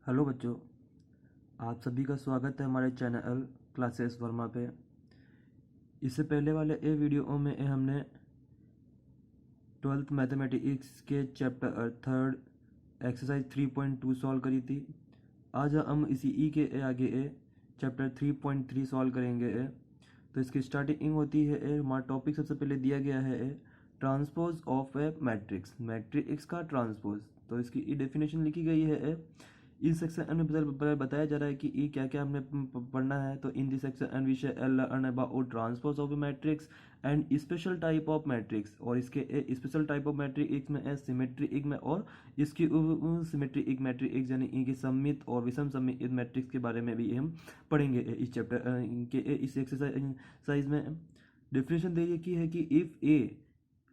Hello बच्चों, आप सभी का स्वागत है हमारे चैनल क्लासेस वर्मा पे। इससे पहले वाले वीडियो में हमने 12th मैथमेटिक्स के चैप्टर 3rd एक्सरसाइज 3.2 सॉल्व करी थी। आज हम इसी के आगे चैप्टर 3.3 सॉल्व करेंगे। तो इसकी स्टार्टिंग होती है, हमारा टॉपिक सबसे पहले दिया गया है transpose of a matrix, matrix का ट्रांसपोज। तो इसकी डेफिनेशन लिखी गई है। इस सेक्शन में बताया जा रहा है कि ये क्या क्या हमने पढ़ना है। तो in this section we shall learn about transpose of a matrix and special type of matrix. और इसके स्पेशल टाइप ऑफ मैट्रिक्स में सिमेट्रिक में और इसकी सिमेट्रिक मैट्रिक्स यानी इनके सममित और विषम सममित मैट्रिक्स के बारे में भी हम पढ़ेंगे इस चैप्टर के इस एक्सरसाइज में। डेफिनेशन दे रखी है कि if A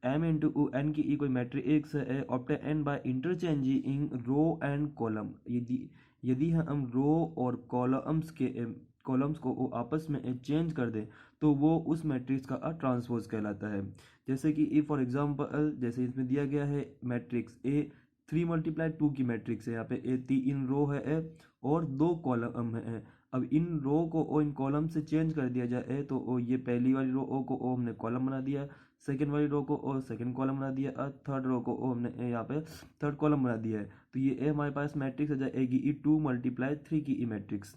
m into n की कोई मैट्रिक्स है obtain n by interchanging row and column. यदि हम रो और कॉलम्स को आपस में चेंज कर दें तो वो उस मैट्रिक्स का ट्रांसपोज कहलाता है। जैसे कि फॉर एग्जांपल जैसे इसमें दिया गया है मैट्रिक्स ए 3 × 2 की मैट्रिक्स है। यहाँ पे ए 3 रो है और 2 कॉलम है। अब इन रो को और इन कॉलम से चेंज कर दिया जाए तो ये पहली वाली रो को हमने कॉलम बना दिया, सेकेंड वाली रो को और सेकेंड कॉलम बना दिया और थर्ड रो को हमने यहाँ पे थर्ड कॉलम बना दिया है। तो ये हमारे पास मैट्रिक्स आ जाएगी 2 × 3 की ई मैट्रिक्स।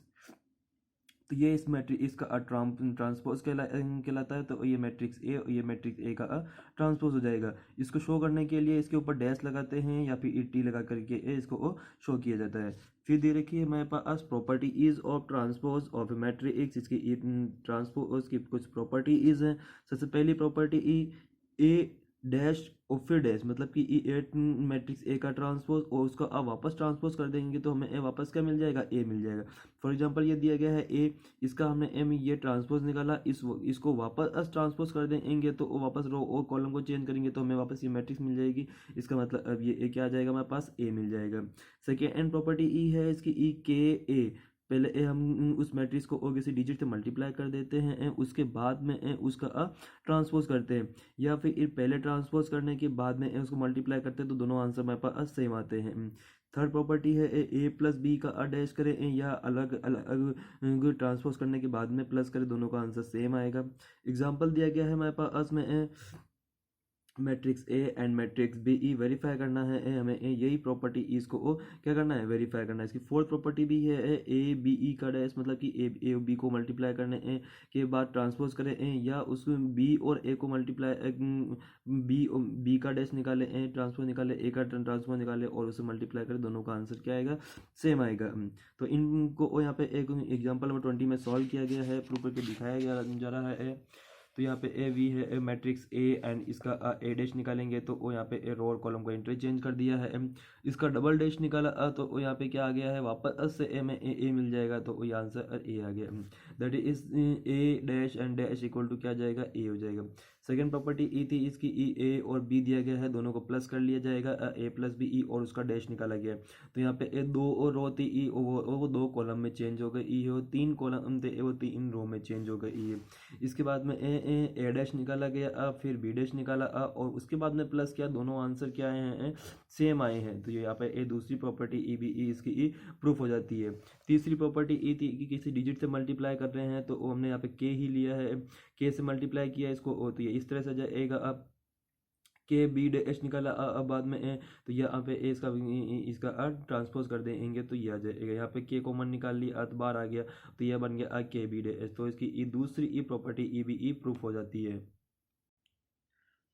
तो ये इस मैट्रिक्स इसका ट्रांसपोज कहलाता है। तो ये मैट्रिक्स ए और ये मैट्रिक्स ए का ट्रांसपोज हो जाएगा। इसको शो करने के लिए इसके ऊपर डैश लगाते हैं या फिर टी लगा करके इसको शो किया जाता है। फिर दे रखी है हमारे पास properties of transpose of matrix. इसकी ट्रांसपोज की कुछ प्रॉपर्टीज हैं। सबसे पहली प्रॉपर्टी ए डैश और फिर डैश, मतलब कि ए मैट्रिक्स ए का ट्रांसपोज और उसको आप वापस ट्रांसपोज कर देंगे तो हमें ए वापस क्या मिल जाएगा, ए मिल जाएगा। फॉर एग्जांपल ये दिया गया है ए, इसका हमने एम ये ट्रांसपोज निकाला, इसको वापस ट्रांसपोज कर देंगे तो वापस रो और कॉलम को चेंज करेंगे तो हमें वापस ये मैट्रिक्स मिल जाएगी। इसका मतलब अब ये ए क्या आ जाएगा, हमारे पास ए मिल जाएगा। सेकेंड प्रॉपर्टी ई है इसकी ई के ए। पहले हम उस मैट्रिक्स को ओ किसी डिजिट से मल्टीप्लाई कर देते हैं, उसके बाद में उसका ट्रांसपोज करते हैं, या फिर पहले ट्रांसपोज करने के बाद में उसको मल्टीप्लाई करते हैं तो दोनों आंसर हमारे पास सेम आते हैं। थर्ड प्रॉपर्टी है ए प्लस बी का डैश करें या अलग अलग ट्रांसपोज करने के बाद में प्लस करें, दोनों का आंसर सेम आएगा। एग्जाम्पल दिया गया है हमारे पास में matrix A and matrix B ई वेरीफाई करना है हमें यही प्रॉपर्टी इसको क्या करना है, वेरीफाई करना है। इसकी फोर्थ प्रॉपर्टी भी है ए बी ई का डैश, मतलब कि ए बी को मल्टीप्लाई करने के बाद ट्रांसपोज करें या उस बी और ए को मल्टीप्लाई बी का डैश निकाले ट्रांसपोज निकाले, ए का ट्रांसपोज निकाले और उसे मल्टीप्लाई करें, दोनों का आंसर क्या आएगा, सेम आएगा। तो इनको यहाँ पे एक एग्जाम्पल नंबर 20 में सॉल्व किया गया है, प्रूफ करके दिखाया गया जा रहा है। तो यहाँ पे ए वी है मैट्रिक्स ए एंड इसका ए डैश निकालेंगे तो वो यहाँ पे ए रो और कॉलम को इंटरचेंज कर दिया है। इसका डबल डैश निकाला तो वो यहाँ पे क्या आ गया है, वापस से ए में ए मिल जाएगा तो ये आंसर ए आ गया। That is A dash and dash equal to क्या जाएगा, ए हो जाएगा। सेकेंड प्रॉपर्टी ई थी इसकी ई ए और बी दिया गया है, दोनों को प्लस कर लिया जाएगा, ए प्लस बी ई और उसका डैश निकाला गया। तो यहाँ पे ए 2 और रो थी ई वो 2 कॉलम में चेंज हो गई, ई हो 3 कॉलम थे वो 3 रो में चेंज हो गई। इसके बाद में ए डैश निकाला गया फिर बी डैश निकाला और उसके बाद में प्लस किया, दोनों आंसर क्या आए हैं, सेम आए हैं। तो ये यहाँ पे ए दूसरी प्रॉपर्टी ई बी ई इसकी ई प्रूफ हो जाती है। तीसरी प्रॉपर्टी ई थी कि किसी डिजिट से मल्टीप्लाई कर रहे हैं तो हमने यहाँ पे के ही लिया है, के से मल्टीप्लाई किया इसको, तो ये इस तरह से जाएगा। अब के बी डैश निकाला अब बाद में तो यहाँ पे इसका ट्रांसपोज कर देंगे तो ये आ जाएगा। यहाँ पे के कॉमन निकाल लिया तो बाहर आ गया तो यह बन गया के बी डैश। तो इसकी दूसरी ई प्रॉपर्टी ई बी ई प्रूफ हो जाती है।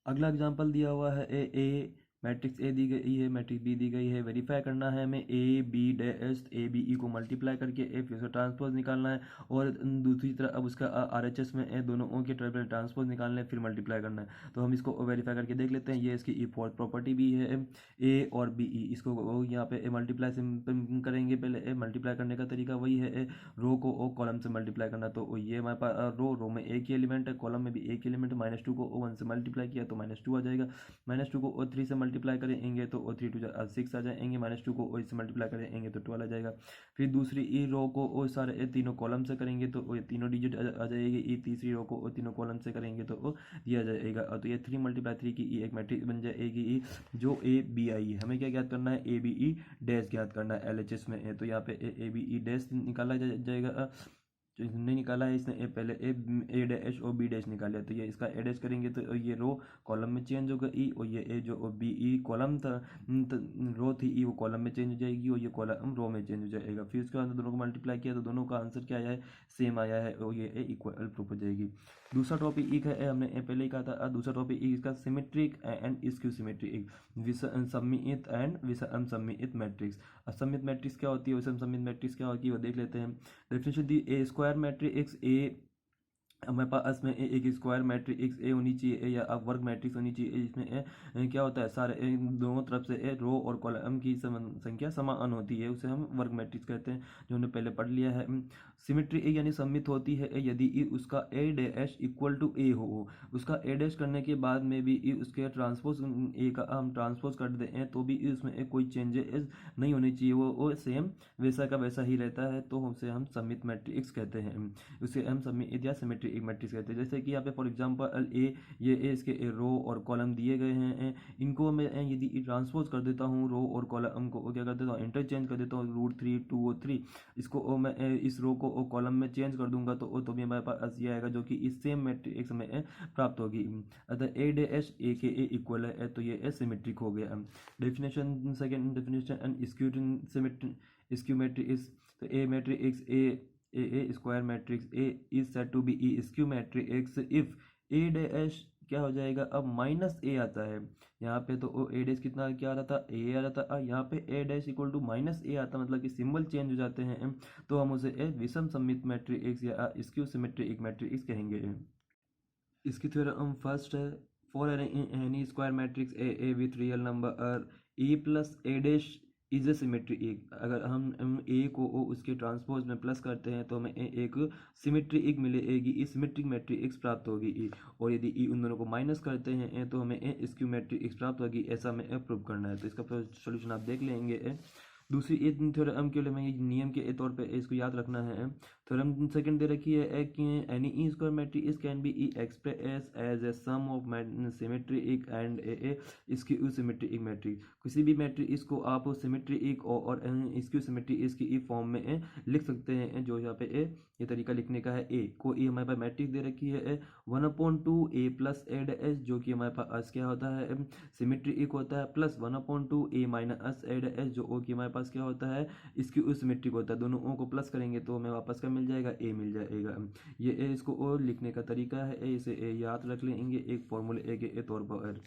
अगला एग्जांपल दिया हुआ है ए मैट्रिक्स ए दी गई है, मैट्रिक्स बी दी गई है। वेरीफाई करना है हमें A B dash A B ई को मल्टीप्लाई करके फिर से ट्रांसपोज निकालना है और दूसरी तरफ अब उसका आर एच एस में दोनों के ट्रांसपोज निकालना है फिर मल्टीप्लाई करना है। तो हम इसको वेरीफाई करके देख लेते हैं। ये इसकी ई फोर्थ प्रॉपर्टी भी है ए और बी ई, इसको यहाँ पे मल्टीप्लाई से करेंगे। पहले मल्टीप्लाई करने का तरीका वही है, रो को कॉलम से मल्टीप्लाई करना। तो ये हमारे पास रो में एक ही एलिमेंट है, कॉलम में भी एक एलिमेंट है, -2 को 1 से मल्टीप्लाई किया तो -2 आ जाएगा, -2 को 3 से मल्टीप्लाई करेंगे तो 3 टू 6 आ जाएंगे, -2 को ओ इससे मल्टीप्लाई करेंगे तो 12 आ जाएगा। फिर दूसरी ई रो को ओ सारे तीनों कॉलम से करेंगे तो ये तीनों डिजिट आ जाएगी। ई तीसरी रो को तीनों कॉलम से करेंगे तो वो दिया जाएगा। और तो ये 3 × 3 की ई एक मैट्रिक्स बन जाएगी ई जो ए बी आई है। हमें क्या ज्ञात करना है, ए बी ई डैश ज्ञात करना है LHS में है। तो यहाँ पे ए बी ई डैश निकाला जाएगा। जो नहीं निकाला है इसने पहले ए डैश और बी डैश निकाला है, तो ये इसका ए डैश करेंगे तो ये रो कॉलम में चेंज होगा ई, और ये ए जो बी ई कॉलम था रो थी ई वो कॉलम में चेंज हो जाएगी और ये कॉलम रो में चेंज हो जाएगा। फिर उसके बाद दोनों को मल्टीप्लाई किया तो दोनों का आंसर क्या आया है, सेम आया है और ये ए इक्वल प्रूफ हो जाएगी। दूसरा टॉपिक एक है हमने पहले ही कहा था। दूसरा टॉपिक इसका सिमेट्रिक एंड स्क्यू सिमेट्रिक सममित एंड विषम सममित मैट्रिक्स। असममित मैट्रिक्स क्या होती है, विषम सममित मैट्रिक्स क्या होती है वो देख लेते हैं। डेफिनेशन दी ए स्क्वायर मैट्रिक्स ए हमारे पास में एक स्क्वायर मैट्रिक्स ए होनी चाहिए या वर्ग मैट्रिक्स होनी चाहिए। इसमें क्या होता है, सारे दोनों तरफ से रो और कॉलम की संख्या समान होती है, उसे हम वर्ग मैट्रिक्स कहते हैं, जो हमने पहले पढ़ लिया है। सिमेट्री ए यानी सममित होती है यदि ई उसका ए डैश इक्वल टू ए हो। उसका ए डैश करने के बाद में भी ई उसके ट्रांसपोज ए का हम ट्रांसपोज कर दें तो भी उसमें कोई चेंजेस नहीं होनी चाहिए, वो सेम वैसा का वैसा ही रहता है, तो उसे हम सममित मैट्रिक्स कहते हैं। उसे हम सममित या सिमेट्री एक मैट्रिक्स कहते हैं। जैसे कि यहाँ पे फॉर एग्जांपल ये इसके रो और कॉलम दिए गए हैं, इनको मैं यदि ट्रांसपोज कर देता हूँ रो और कॉलम को क्या कर देता हूँ, इंटरचेंज कर देता हूँ √3 2 और 3, इसको मैं इस रो को कॉलम में चेंज कर दूंगा तो भी हमारे पास ये आएगा जो कि इस सेम मैट्रिक्स में प्राप्त होगी। अतः ए डैश ए के ए इक्वल है तो ये सिमेट्रिक हो गया। Definition second definition and skew matrix. तो a matrix a square matrix A is said to be ई skew matrix if A dash क्या हो जाएगा, अब -a आता है यहाँ पे, तो ए डैश कितना क्या आ रहा था, a आ रहा था, यहाँ पे ए डैश इक्वल टू -a आता, मतलब कि सिंबल चेंज हो जाते हैं, तो हम उसे विषम सममित मैट्रिक्स या स्क्यू सिमेट्रिक मैट्रिक्स कहेंगे। इसकी थ्योरम फर्स्ट है, for N E square matrix A with real number e plus A dash is a symmetry एक। अगर हम ए को उसके ट्रांसपोज में प्लस करते हैं तो हमें एक सिमेट्री एक मिलेगी, इस सिमेट्रिक मैट्रिक्स प्राप्त होगी ई। और यदि ई उन दोनों को माइनस करते हैं तो हमें स्क्यू मैट्रिक्स प्राप्त होगी, ऐसा हमें प्रूव करना है। तो इसका सोल्यूशन आप देख लेंगे। दूसरी एक थ्योरम के लिए मैं नियम के तौर पे इसको याद रखना है। थ्योरम सेकंड दे रखी है कि एनी ई स्क्वायर मैट्रिक्स कैन बी ई express as a sum of symmetric and a skew symmetric matrix. किसी भी मैट्रिक्स को आप सिमेट्रिक और स्क्यू सिमेट्रिक की फॉर्म में लिख सकते हैं, जो यहाँ पे ये तरीका लिखने का है। ए को ई हमारे पास मैट्रिक्स दे रखी है 1/2 ए प्लस ए डैश, जो कि हमारे पास क्या होता है सिमेट्रिक होता है, plus 1/2 A minus A dash जो कि हमारे पास क्या होता है इसकी सिमेट्रिक होता है। दोनों ओ को प्लस करेंगे तो हमें वापस क्या मिल जाएगा, ए मिल जाएगा। ये ए इसको और लिखने का तरीका है, इसे ए याद रख लेंगे एक फॉर्मूले ए के तौर पर।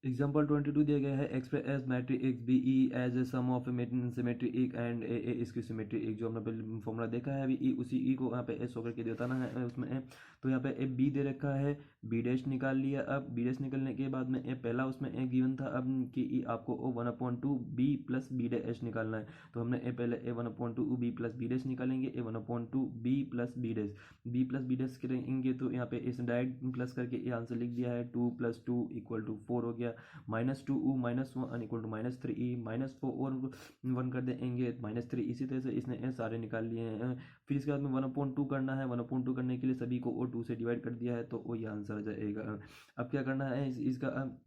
एग्जाम्पल 22 दिया गया है, एक्सप्रेस मैट्रिक्स बी ई as a sum of symmetric and a इसकी सिमेट्रिक, जो हमने पहले फॉर्मूला देखा है अभी उसी ई को यहाँ पे एस होकर के बताना है उसमें। तो यहाँ पे बी दे रखा है, बी डैश निकाल लिया। अब बी डैश निकलने के बाद में पहला उसमें गिवन था अब कि ई आपको 1/2 बी प्लस बी डैश निकालना है, तो हमने पहले 1/2 बी प्लस बी डैश निकालेंगे, 1/2 बी प्लस बी डैश करेंगे तो यहाँ पे इस डायरेक्ट प्लस करके ये आंसर लिख दिया है 2 + 2 = 4 हो गया। -2 -1 = -3 -4 और 1 कर देंगे -3। इसी तरह से इसने सारे निकाल लिए हैं। फिर इसके बाद में 1/2 करना है, 1/2 करने के लिए सभी को 2 से डिवाइड कर दिया है तो वो ये आंसर आ जाएगा। अब क्या करना है, इसका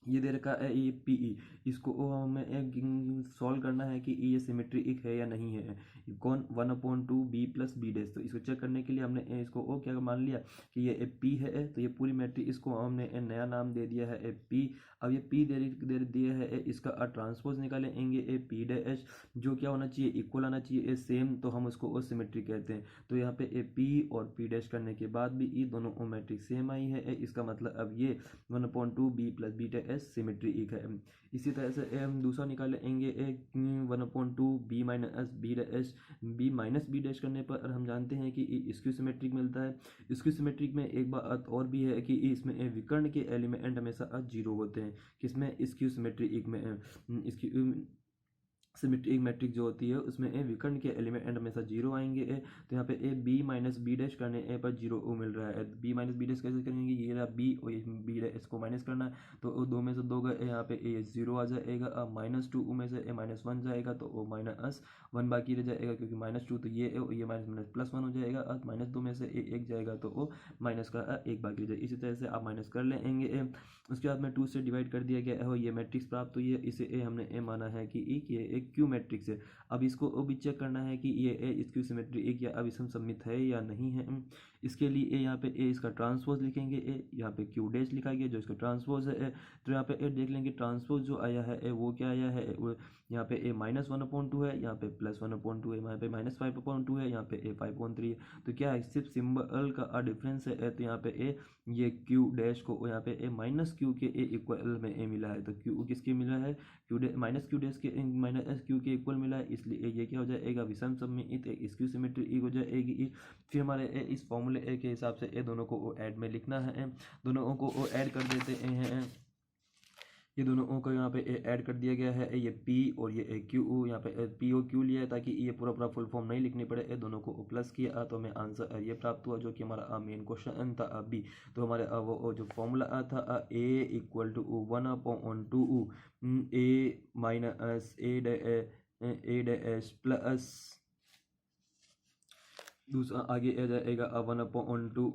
ये दे रखा है ये पी ई, इसको हमें सॉल्व करना है कि ये सिमेट्रिक है या नहीं है। कौन 1/2 बी प्लस बी डैश, तो इसको चेक करने के लिए हमने इसको क्या मान लिया कि ये पी है, तो ये पूरी मैट्रिक्स इसको हमने नया नाम दे दिया है पी। अब ये पी दे दिया है, इसका ट्रांसपोज निकालेंगे पी डैश, जो क्या होना चाहिए इक्वल आना चाहिए सेम, तो हम उसको सिमेट्रिक कहते हैं। तो यहाँ पे पी और पी डैश करने के बाद भी ये दोनों मैट्रिक्स सेम आई है, इसका मतलब अब ये 1/2 B plus B dash symmetric है। इसी तरह से हम दूसरा निकालेंगे 1/2 B minus B dash, B minus B dash करने पर हम जानते हैं कि इसक्यू सिमेट्रिक मिलता है। स्क्यू सिमेट्रिक में एक बात और भी है कि इसमें विकर्ण के एलिमेंट हमेशा 0 होते हैं, किसमें स्क्यू सिमेट्रिक में। इसकी सिमेट्रिक मैट्रिक्स जो होती है उसमें ए विकर्ण के एलिमेंट हमेशा जीरो आएंगे ए, तो यहाँ पे A B minus B dash करने ए पर जीरो ओ मिल रहा है। बी माइनस बी डैश कैसे करेंगे, ये रहा बी और ये बी डैश को माइनस करना है, तो दो में से दो गए यहाँ पे ए जीरो आ जाएगा। अब माइनस टू में से ए माइनस वन जाएगा तो ओ माइनस वन बाकी रह जाएगा, क्योंकि माइनस टू तो ये माइनस माइनस प्लस वन हो जाएगा। अब माइनस दो में से ए एक जाएगा तो ओ माइनस का एक बाकी रह जाएगा। इसी तरह से आप माइनस कर लेंगे ए, उसके बाद में टू से डिवाइड कर दिया गया है, ये मैट्रिक्स प्राप्त हुई है। इसे ए हमने ए माना है कि ये एक क्यू मैट्रिक्स है। अब इसको भी चेक करना है कि ये ए इसकी सिमेट्री एक या अभिसम सममित है या नहीं है। इसके लिए यहाँ पे ए इसका ट्रांसपोज लिखेंगे, ए यहाँ पे क्यू डैश लिखा गया जो इसका ट्रांसपोज है। तो यहाँ पे ए देख लेंगे ट्रांसपोज जो आया है ए वो क्या आया है, यहाँ पे ए माइनस वन अपॉन टू है, यहाँ पे प्लस वन अपॉन टू है, यहाँ पे माइनस फाइव अपॉन टू है, यहाँ पे ए फाइव अपॉन थ्री है। तो क्या है, सिर्फ सिंबल का डिफरेंस है। तो यहाँ पे ए ये क्यू डैश को यहाँ पे ए माइनस क्यू के ए इक्वल में ए मिला है, तो क्यू किसके मिला है, Q day minus Q dash के माइनस क्यू के इक्वल मिला है, इसलिए ये क्या हो जाएगा, विषम सममित स्क्यू सिमेट्री हो जाएगी। फिर हमारे इस फॉर्मूले के हिसाब से ये दोनों को ऐड में लिखना है, दोनों को ऐड कर देते हैं। ये दोनों को यहाँ पे ऐड कर दिया गया है, ये P और ये Q, यहाँ पे P और Q लिया है ताकि ये पूरा पूरा फुल फॉर्म नहीं लिखनी पड़े। ये दोनों को प्लस किया तो हमें आंसर ये प्राप्त हुआ, जो कि हमारा मेन क्वेश्चन था B। तो हमारे वो जो फॉर्मूला था A equal to one upon two A minus A dash plus दूसरा आगे आ जाएगा one upon two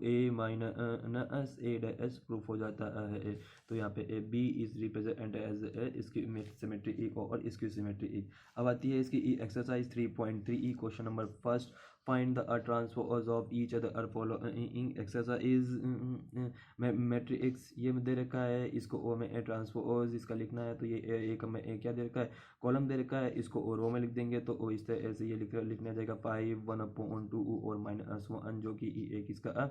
A minus A dash proof हो जाता है। तो यहाँ पे बी इज रिप्रेजेंट एज इसकी सिमेट्री ई और इसकी सिमेट्री ई। अब आती है इसकी एक्सरसाइज 3.3 ई, question number first, find the transpose of each other following exercise matrix. ये दे रखा है, इसको ओ में ट्रांसपोज इसका लिखना है, तो ये एक में क्या दे रखा है, कॉलम दे रखा है, इसको ओ रो में लिख देंगे तो ओ इस तरह से ये लिखना जाएगा 5 वन अपॉन टू और माइनस वन, जो कि एक इसका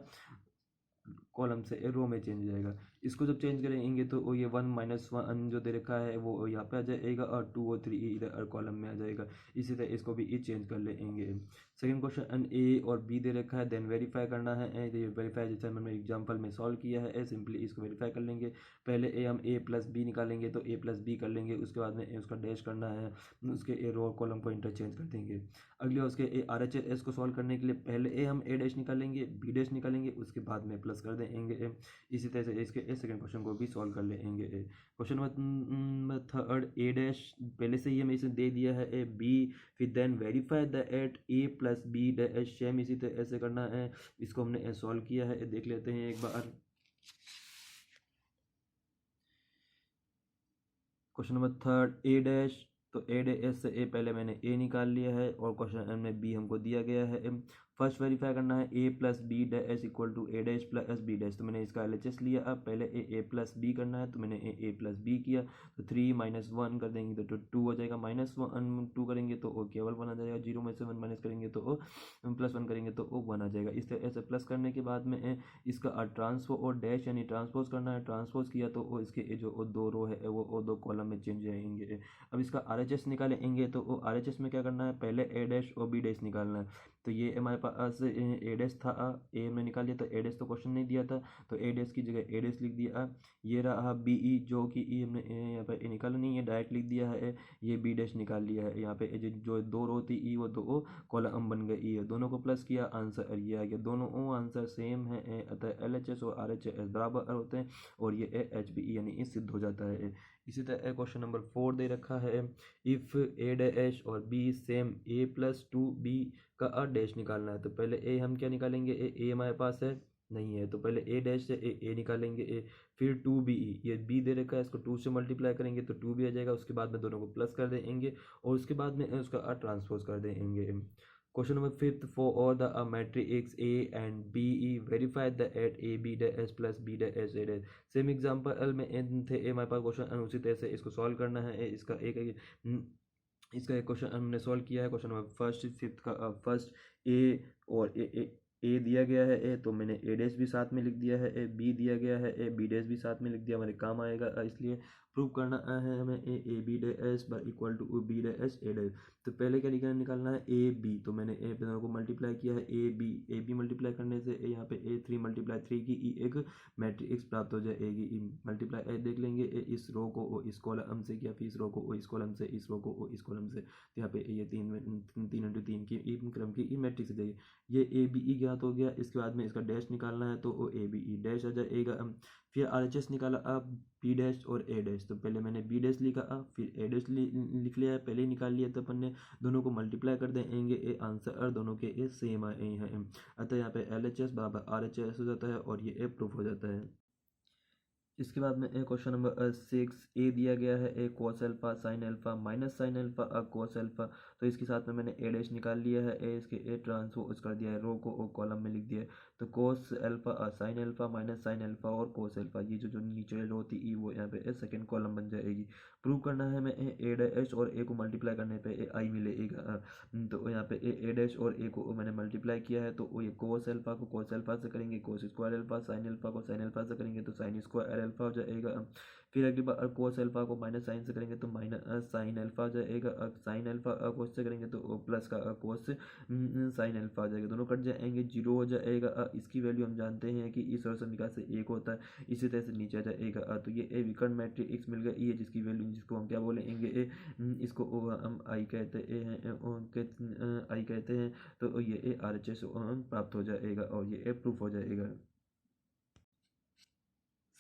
कॉलम से रो में चेंज हो जाएगा। इसको जब चेंज करेंगे तो ये वन माइनस वन जो दे रखा है वो यहाँ पे आ जाएगा और टू और थ्री इधर कॉलम में आ जाएगा। इसी तरह इसको भी चेंज कर लेंगे। सेकंड क्वेश्चन ए और बी दे रखा है, देन वेरीफाई करना है। ये वेरीफाई जैसे मैंने एग्जांपल में सॉल्व किया है, सिंपली इसको वेरीफाई कर लेंगे। पहले हम ए प्लस बी निकालेंगे तो ए प्लस बी कर लेंगे, उसके बाद में उसका डैश करना है, उसके ए रो कॉलम को इंटरचेंज कर देंगे। अगले उसके आर एच एस को सॉल्व करने के लिए पहले हम ए डैश निकालेंगे, बी डैश निकालेंगे, उसके बाद में प्लस कर देंगे। इसी तरह से इसके सेकंड क्वेश्चन को भी सॉल्व कर लेंगे। Question number third, A dash पहले से ही हमें इसे दे दिया है, ए बी, फिर then verify that A plus B dash, same इसी तरह ऐसे करना है। इसको हमने सॉल्व किया है, देख लेते हैं एक बार। Question number third, A dash, तो ए डैश से ए पहले मैंने ए निकाल लिया है और क्वेश्चन में बी हमको दिया गया है। फर्स्ट वेरीफाई करना है A plus B dash equal to A dash plus B dash, तो मैंने इसका एलएचएस लिया। अब पहले ए प्लस बी करना है तो मैंने ए प्लस बी किया, तो 3 माइनस वन कर देंगे तो 2 हो जाएगा, माइनस वन 2 करेंगे तो ओ केवल 1 आ जाएगा, 0 में से 1 माइनस करेंगे तो ओ प्लस 1 करेंगे तो ओ 1 आ जाएगा। इस तरह ऐसे प्लस करने के बाद में इसका ट्रांसफो और डैश यानी ट्रांसपोज करना है, ट्रांसपोज किया तो वो इसके जो दो रो है वो दो कॉलम में चेंज जाएंगे। अब इसका आरएचएस निकालेंगे तो आरएचएस में क्या करना है, पहले ए डैश और बी डैश निकालना है। तो ये हमारे पास ए डैश था, ए में निकाल लिया, तो ए डैश तो क्वेश्चन नहीं दिया था तो ए डैश की जगह ए डैश लिख दिया। ये रहा बी ई, जो कि ई हमने यहाँ पे निकाला नहीं है, डायरेक्ट लिख दिया है। ये बी डैश निकाल लिया है, यहाँ पे जो दो रो थी ई वो दो कॉलम बन गए ई है, दोनों को प्लस किया, आंसर ये आ गया। दोनों आंसर सेम है, अतः एल एच एस और आर एच एस बराबर होते हैं और ये एच बी ई यानी सिद्ध हो जाता है। इसी तरह क्वेश्चन नंबर 4 दे रखा है, इफ़ ए डैश और B same A plus two B का डैश निकालना है। तो पहले ए हम क्या निकालेंगे, ए हमारे पास है नहीं है, तो पहले ए डैश से ए निकालेंगे, फिर 2b, ये b दे रखा है, इसको 2 से मल्टीप्लाई करेंगे तो 2b आ जाएगा। उसके बाद में दोनों को प्लस कर देंगे और उसके बाद में उसका ट्रांसपोज कर देंगे। Question number 5, for the matrix A and B ई verify that A B dash plus B dash A dash. Same example में एन थे हमारे पास क्वेश्चन, उसी तरह से इसको सॉल्व करना है। इसका एक क्वेश्चन हमने सॉल्व किया है। क्वेश्चन नंबर फर्स्ट फिफ्थ का फर्स्ट ए और ए दिया गया है, ए तो मैंने ए डैश भी साथ में लिख दिया है, ए बी दिया गया है, ए बी डैश भी साथ में लिख दिया, हमारे काम आएगा इसलिए। प्रूव करना है हमें A B dash bar equal to B dash A dash. तो पहले क्या निकालना है ए बी, तो मैंने ए दोनों को मल्टीप्लाई किया है ए बी मल्टीप्लाई करने से यहाँ पे ए 3 मल्टीप्लाई 3 की एक मैट्रिक्स प्राप्त हो जाएगी। मल्टीप्लाई देख लेंगे इस रो को इस कॉलम से किया, फिर इस रो को इस कॉलम से, इस रो को इस कॉलम से, तो यहाँ पे ये 3 की क्रम की मैट्रिक्स आ जाएगी। ये ए बी ई ज्ञात हो गया। इसके बाद में इसका डैश निकालना है, तो वो ए बी ई डैश आ जाएगा। फिर आर एच एस निकाला अब बी डैश और ए डैश, तो पहले मैंने बी डैश लिखा फिर ए डैश लिख लिया है, पहले ही निकाल लिया था अपन ने। दोनों को मल्टीप्लाई कर देंगे, ए आंसर दोनों के ए सेम आए हैं। अतः यहाँ पे एल एच एस बराबर आर एच एस हो जाता है और ये ए प्रूफ हो जाता है। इसके बाद में क्वेश्चन नंबर 6 ए दिया गया है A cos alpha sine alpha minus sine alpha cos alpha. तो इसके साथ में मैंने ए डैश निकाल लिया है, ए इसके ए ट्रांसपोज कर दिया है, रो को कॉलम में लिख दिया है। तो कोस alpha sine alpha minus sine alpha और कोस एल्फा, ये जो नीचे रो थी ई वो यहाँ पे सेकेंड कॉलम बन जाएगी। प्रूव करना है हमें ए डैश और ए को मल्टीप्लाई करने पे ए आई मिलेगा। तो यहाँ पे ए डैश और ए को मैंने मल्टीप्लाई किया है, तो ये कोस एल्फा को कोस एल्फा से करेंगे, cos square alpha, sine alpha को साइन एल्फा से करेंगे तो साइन स्क्वायर एल्फा हो जाएगा। फिर अगली बार कोस एल्फा को माइनस साइन से करेंगे तो माइनस साइन एल्फा हो जाएगा। साइन एल्फा कोस से करेंगे तो प्लस का कोस साइन एल्फा हो जाएगा, दोनों कट जाएंगे, जीरो हो जाएगा। इसकी वैल्यू हम जानते हैं कि इस और समीकरण से एक होता है, इसी तरह से नीचे आ जाएगा। तो ये ए विकर्ण मैट्रिक्स मिल गया, ये जिसकी वैल्यू जिसको हम क्या बोलेंगे ए, इसको हम आई कहते हैं, आई कहते हैं। तो ये ए आर एच एस प्राप्त हो जाएगा और ये ए प्रूफ हो जाएगा।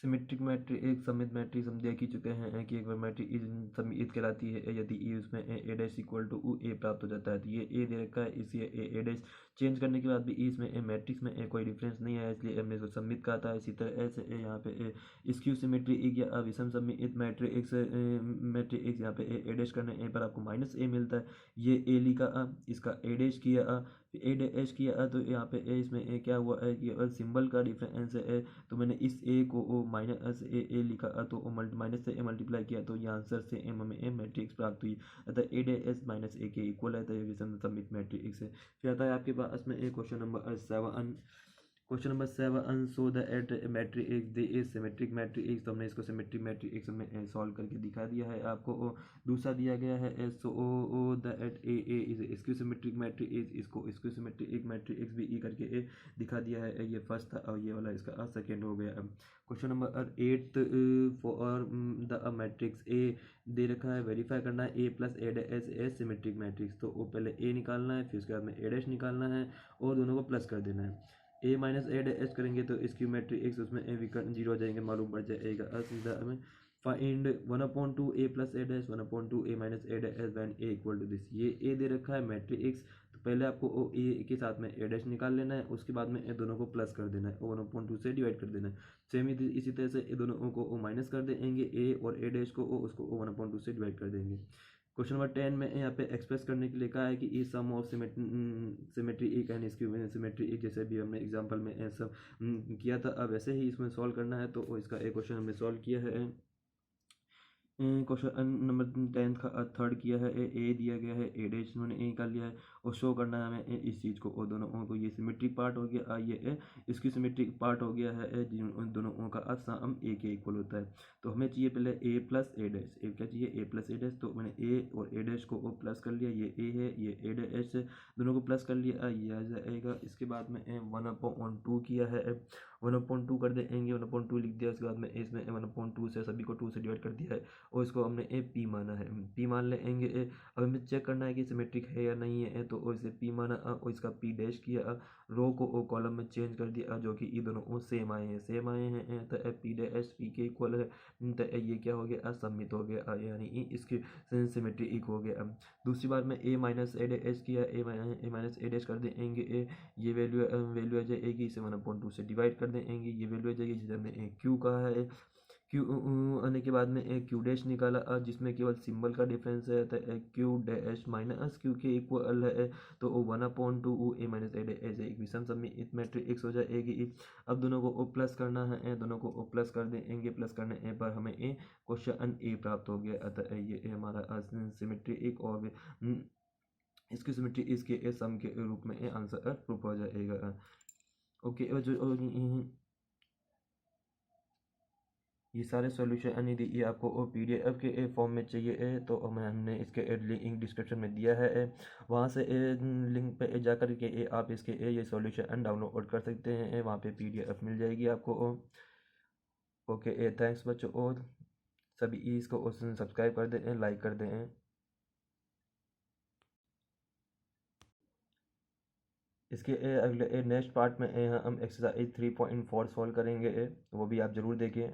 सिमेट्रिक मैट्रिक एक समित मैट्रिक्स हम देख ही चुके हैं कि एक बार मैट्रिक समित कहलाती है यदि ई उसमें ए डैश इक्वल टू ए प्राप्त हो जाता है। तो ये ए दे रखा है, इसी ए डैश चेंज करने के बाद भी ई इसमें मैट्रिक्स में कोई डिफरेंस नहीं है, इसलिए हमने इसको समित कहा था। इसी तरह ऐसे यहाँ पे स्क्यू सिमेट्री या विषम समित मैट्रिक्स मैट्रिक्स यहाँ पे ए डैश करने पर आपको माइनस ए मिलता है। ये ए लिखा, इसका ए डैश किया, ए डैश किया, तो यहाँ पे ए इसमें ए क्या हुआ है कि सिंबल का डिफरेंस है। तो मैंने इस ए को माइनस ए लिखा, तो माइनस से ए मल्टीप्लाई किया, तो ये आंसर से एम हमें ए मैट्रिक्स प्राप्त हुई। अतः ए डैश माइनस ए के इक्वल है, तो ये विषम समित मैट्रिक्स है। फिर आता है आपके पास में एक question number 7। Question number 7 show that matrix they is symmetric matrix. तो हमने इसको सिमेट्रिक मैट्रिक्स में सॉल्व करके दिखा दिया है आपको। दूसरा दिया गया है so that A is skew symmetric matrix, इसको स्क्यू सिमेट्रिक मैट्रिक्स भी ई करके ए दिखा दिया है। ये फर्स्ट था और ये वाला इसका सेकेंड हो गया। Question number 8 for the matrix A दे रखा है, वेरीफाई करना है A plus A dash a symmetric matrix. तो वो पहले ए निकालना है, फिर उसके बाद में ए डैश निकालना है और दोनों को प्लस कर देना है। ए माइनस ए डैश करेंगे तो इसकी मैट्रिक्स उसमें ए विकर्ण जीरो हो जाएंगे, मालूम पड़ जाएगा सीधा हमें। Find 1/2 A plus A dash 1/2 A minus A dash when A equal to this. ये ए दे रखा है मैट्रिक्स, तो पहले आपको ए के साथ में ए डैश निकाल लेना है, उसके बाद में ए दोनों को प्लस कर देना है, 1/2 से डिवाइड कर देना है। सेम इसी तरह से ए दोनों को माइनस कर देंगे, ए और ए डैश को उसको 1/2 से डिवाइड कर देंगे। क्वेश्चन नंबर 10 में यहाँ पे एक्सप्रेस करने के लिए कहा है कि ई सम ऑफ सिमेट्री एक एंड स्क्यू सिमेट्री एक, जैसे भी हमने एग्जांपल में सब किया था, अब वैसे ही इसमें सॉल्व करना है। तो इसका एक क्वेश्चन हमने सॉल्व किया है। क्वेश्चन नंबर 10 का थर्ड किया है, ए दिया गया है, ए डैश इन्होंने ए निकाल लिया है और शो करना है हमें इस चीज़ को, और दोनों को ये सिमेट्रिक पार्ट हो गया, ये इसकी सिमेट्रिक पार्ट हो गया है, दोनों का सम ए के इक्वल होता है। तो हमें चाहिए पहले ए प्लस ए डैश, ए क्या चाहिए ए प्लस ए डैश। तो मैंने ए और ए डैश को प्लस कर लिया, ये ए है ये ए डैश है, दोनों को प्लस कर लिया, ये आ जाएगा। इसके बाद में 1/2 किया है, 1/2 कर देंगे, 1/2 लिख दिया। उसके बाद में इसमें 1/2 से सभी को 2 से डिवाइड कर दिया है और इसको हमने ए पी माना है, पी मान लेंगे। अब हमें चेक करना है कि सिमेट्रिक है या नहीं है, तो इसे पी माना और इसका पी डैश किया, रो को कॉलम में चेंज कर दिया, जो कि ये दोनों सेम आए हैं, सेम आए हैं। तो पी डैश पी के इक्वल है, तो ये क्या हो गया असमित हो गया, यानी इसकी सिमेट्रिक हो गया। अब दूसरी बार में ए माइनस ए डैश किया, ए माइनस ए डैश कर देंगे, ये वैल्यू आ जाएगी, इसे 1/2 से डिवाइड कर देंगे, ये वैल्यू आ जाएगी जिसे हमने क्यू कहा है। क्यू आने के बाद में एक क्यू डैश निकाला, जिसमें केवल सिंबल का डिफरेंस है, तो क्यू डैश माइनस क्यू के इक्वल है, तो 1/2 ए माइनस ए डैश एक विषम समित मैट्रिक्स हो जाएगी। अब दोनों को प्लस करना है, दोनों को प्लस कर देंगे, प्लस करने पर हमें क्वेश्चन ए प्राप्त हो गया। अतः ये हमारा सिमेट्री एक और इसकी सिमेट्री इसके सम के रूप में आंसर प्रूफ हो जाएगा। ओके, जो ये सारे सॉल्यूशन यदि ये आपको PDF के फॉर्म में चाहिए तो हमने इसके लिंक डिस्क्रिप्शन में दिया है। वहाँ से लिंक पे जा कर के आप इसके ये सॉल्यूशन डाउनलोड कर सकते हैं। वहाँ पे PDF मिल जाएगी आपको। ओके, थैंक्स बच्चों। और सभी इसको सब्सक्राइब कर दें, लाइक कर दें। इसके अगले नेक्स्ट पार्ट में हम एक्सरसाइज 3.4 सॉल्व करेंगे। वो भी आप ज़रूर देखें।